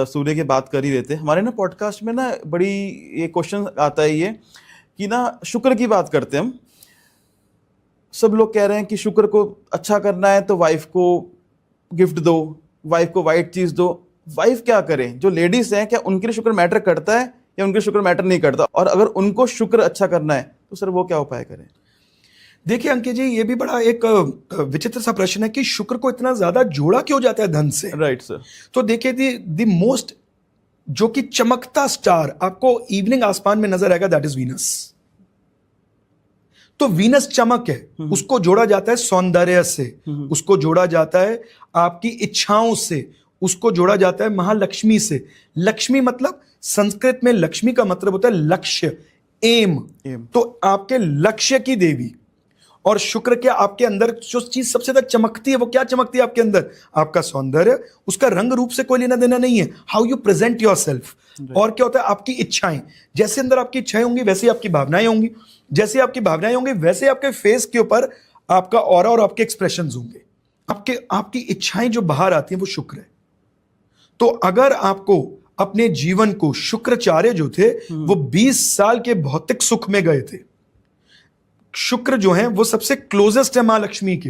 सूर्य की बात कर ही रहे थे हमारे ना पॉडकास्ट में ना बड़ी ये क्वेश्चन आता है ये कि ना शुक्र की बात करते हैं हम। सब लोग कह रहे हैं कि शुक्र को अच्छा करना है तो वाइफ को गिफ्ट दो, वाइफ को वाइट चीज दो। वाइफ क्या करे, जो लेडीज हैं क्या उनके लिए शुक्र मैटर करता है या उनके लिए शुक्र मैटर नहीं करता? और अगर उनको शुक्र अच्छा करना है तो सर वो क्या उपाय करें? देखिए अंकित जी, ये भी बड़ा एक विचित्र सा प्रश्न है कि शुक्र को इतना ज्यादा जोड़ा क्यों जाता है धन से। Right sir. तो देखिए द मोस्ट जो कि चमकता स्टार आपको इवनिंग आसमान में नजर आएगा, दैट इज वीनस। तो वीनस चमक है, उसको जोड़ा जाता है सौंदर्य से, उसको जोड़ा जाता है आपकी इच्छाओं से, उसको जोड़ा जाता है महालक्ष्मी से। लक्ष्मी मतलब संस्कृत में लक्ष्मी का मतलब होता है लक्ष्य, एम। तो आपके लक्ष्य की देवी। और शुक्र क्या आपके अंदर जो चीज सबसे ज्यादा चमकती है वो क्या चमकती है आपके अंदर? आपका सौंदर्य। उसका रंग रूप से कोई लेना देना नहीं है, how you present your self. और क्या होता है? आपकी इच्छाएं। जैसे अंदर आपकी इच्छाएं होंगी वैसे आपकी भावनाएं होंगी, जैसे आपकी भावनाएं होंगी वैसे आपके फेस के ऊपर आपका ऑरा और आपके एक्सप्रेशंस होंगे। आपकी इच्छाएं जो बाहर आती हैं वो शुक्र है। तो अगर आपको अपने जीवन को शुक्राचार्य जो थे वो 20 साल के भौतिक सुख में गए थे। शुक्र जो है वो सबसे क्लोजेस्ट है मां लक्ष्मी के,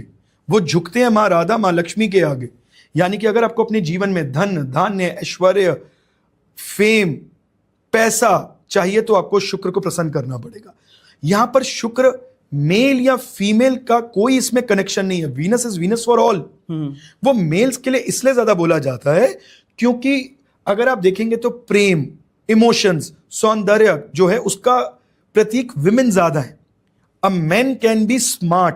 वो झुकते हैं मां राधा मां लक्ष्मी के आगे। यानी कि अगर आपको अपने जीवन में धन, धान्य, ऐश्वर्य, फेम, पैसा चाहिए तो आपको शुक्र को प्रसन्न करना पड़ेगा। यहां पर शुक्र मेल या फीमेल का कोई इसमें कनेक्शन नहीं है। Venus is Venus for all. वो मेल्स के लिए इसलिए ज्यादा बोला जाता है क्योंकि अगर आप देखेंगे तो प्रेम, इमोशंस, सौंदर्य जो है उसका प्रतीक विमेन ज्यादा है। A man can be smart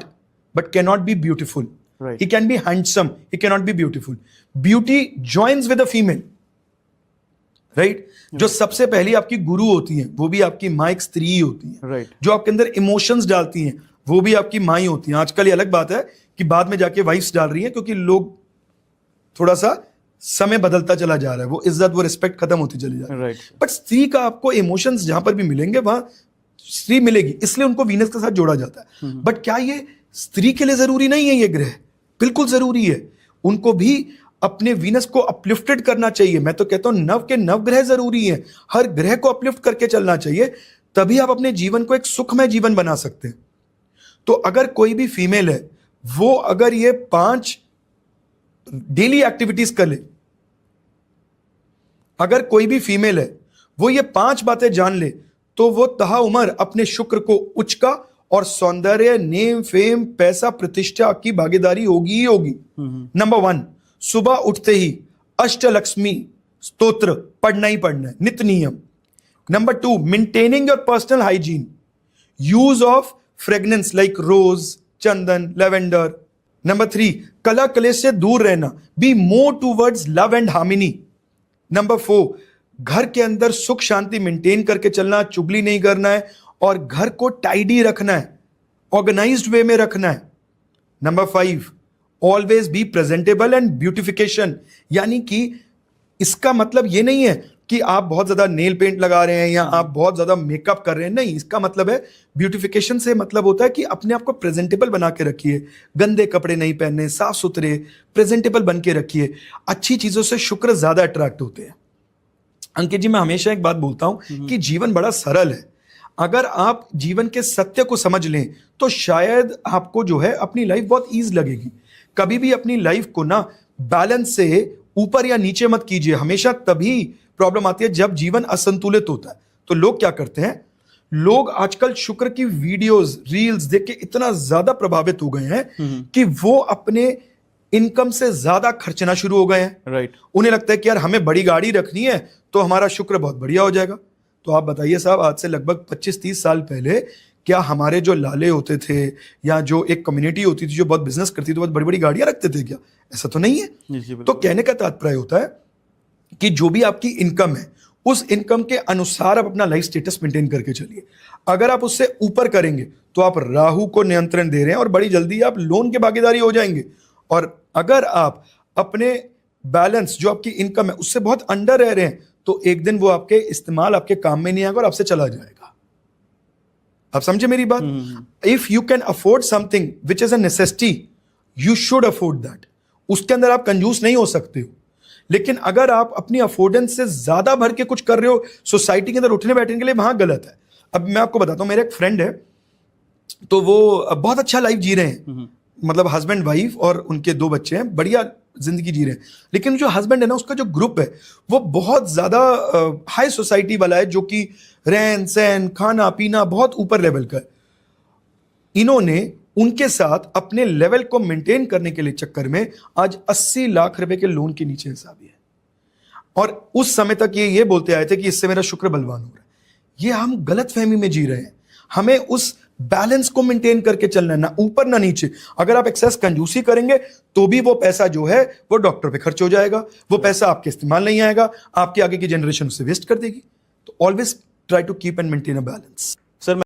but cannot be beautiful. Right. He can be handsome, he cannot be beautiful. Beauty joins with a female. Right? जो सबसे पहली आपकी गुरु होती है वो भी आपकी माँ एक स्त्री होती है। Right. जो आपके अंदर इमोशंस डालती हैं वो भी आपकी माँ ही होती हैं। आजकल ये अलग बात है कि बाद में जाके वाइफ्स डाल रही हैं क्योंकि लोग थोड़ा सा समय बदलता चला जा रहा है, वो इज्जत वो रिस्पेक्ट खत्म होती चली जा रही है। बट स्त्री का आपको इमोशंस जहां पर भी मिलेंगे वहां स्त्री मिलेगी, इसलिए उनको वीनस के साथ जोड़ा जाता है। बट क्या ये स्त्री के लिए जरूरी नहीं है? ये ग्रह बिल्कुल जरूरी है। उनको भी अपने वीनस को अपलिफ्टेड करना चाहिए। मैं तो कहता हूं नव के नव ग्रह जरूरी हैं, हर ग्रह को अपलिफ्ट करके चलना चाहिए, तभी आप अपने जीवन को एक सुखमय जीवन बना सकते हैं। तो अगर कोई भी फीमेल है वो अगर ये 5 डेली एक्टिविटीज कर ले, अगर कोई भी फीमेल है वो ये 5 बातें जान ले तो वो तहा उमर अपने शुक्र को उचका और सौंदर्य, नेम, फेम, पैसा, प्रतिष्ठा की भागीदारी होगी ही होगी। नंबर 1, सुबह उठते ही अष्टलक्ष्मी स्तोत्र पढ़ना ही पढ़ना है, नित्य नियम। Number 2, maintaining your personal hygiene, use of fragrance like rose, चंदन, लेवेंडर। नंबर 3, कला कलेश से दूर रहना, be more towards love and harmony. Number 4, घर के अंदर सुख शांति मेंटेन करके चलना, चुगली नहीं करना है और घर को टाइडी रखना है, ऑर्गेनाइज्ड वे में रखना है। Number 5, always be presentable and beautification, यानी कि इसका मतलब ये नहीं है कि आप बहुत ज्यादा नेल पेंट लगा रहे हैं या आप बहुत ज्यादा मेकअप कर रहे हैं, नहीं। इसका मतलब है ब्यूटिफिकेशन से मतलब होता है कि अपने आप को प्रेजेंटेबल बना के रखिए, गंदे कपड़े नहीं पहनने, साफ सुथरे प्रेजेंटेबल बन के रखिए। अच्छी चीजों से शुक्र ज्यादा अट्रैक्ट होते हैं। अंकित जी, मैं हमेशा एक बात बोलता हूं कि जीवन बड़ा सरल है। अगर आप जीवन के सत्य को समझ लें तो शायद आपको जो है अपनी लाइफ बहुत ईज लगेगी। कभी भी अपनी लाइफ को ना बैलेंस से ऊपर या नीचे मत कीजिए। हमेशा तभी प्रॉब्लम आती है जब जीवन असंतुलित होता है। तो लोग क्या करते हैं, लोग आजकल शुक्र की वीडियोस, रील्स देख के इतना ज्यादा प्रभावित हो गए हैं कि वो अपने इनकम से ज्यादा खर्चना शुरू हो गए हैं। राइट। उन्हें लगता है कि यार हमें बड़ी गाड़ी रखनी है तो हमारा शुक्र बहुत बढ़िया हो जाएगा। तो आप बताइए साहब, आज से लगभग 25-30 साल पहले क्या हमारे जो लाले होते थे या जो एक कम्युनिटी होती थी जो बहुत बिजनेस करती थी, बहुत बड़ी बड़ी गाड़ियां रखते थे क्या? ऐसा तो नहीं है। तो कहने का तात्पर्य होता है कि जो भी आपकी इनकम है उस इनकम के अनुसार आप अपना लाइफ स्टेटस मेंटेन करके चलिए। अगर आप उससे ऊपर करेंगे तो आप राहु को नियंत्रण दे रहे हैं और बड़ी जल्दी आप लोन के भागीदारी हो जाएंगे। और अगर आप अपने बैलेंस जो आपकी इनकम है उससे बहुत अंडर रह रहे हैं तो एक दिन वो आपके इस्तेमाल, आपके काम में नहीं आएगा और आपसे चला जाएगा। आप समझे मेरी बात? If you can afford something which is a necessity, you should afford that. उसके अंदर आप कंजूस नहीं हो सकते हो। लेकिन अगर आप अपनी अफोर्डेंस से ज्यादा भर के कुछ कर रहे हो सोसाइटी के अंदर उठने बैठने के लिए, वहां गलत है। अब मैं आपको बताता हूं, मेरा एक फ्रेंड है, तो वो बहुत अच्छा लाइफ जी रहे हैं, मतलब हस्बैंड वाइफ और उनके 2 बच्चे हैं, बढ़िया जिंदगी जी रहे हैं। लेकिन जो हस्बैंड है ना, उसका जो ग्रुप है वो बहुत ज्यादा हाई सोसाइटी वाला है, जो कि रहन सहन खाना पीना बहुत ऊपर लेवल का है। इन्होंने उनके साथ अपने लेवल को मेंटेन करने के लिए चक्कर में आज 80 लाख रुपए के लोन के नीचे हिसाबी है, और उस समय तक ये बोलते आए थे कि इससे मेरा शुक्र बलवान हो रहा है। ये हम गलत फहमी में जी रहे हैं। हमें उस बैलेंस को मेंटेन करके चलना है, ना ऊपर ना नीचे। अगर आप एक्सेस कंजूसी करेंगे तो भी वो पैसा जो है वो डॉक्टर पे खर्च हो जाएगा, वो पैसा आपके इस्तेमाल नहीं आएगा, आपके आगे की जनरेशन उसे वेस्ट कर देगी। तो always try to keep and maintain a balance.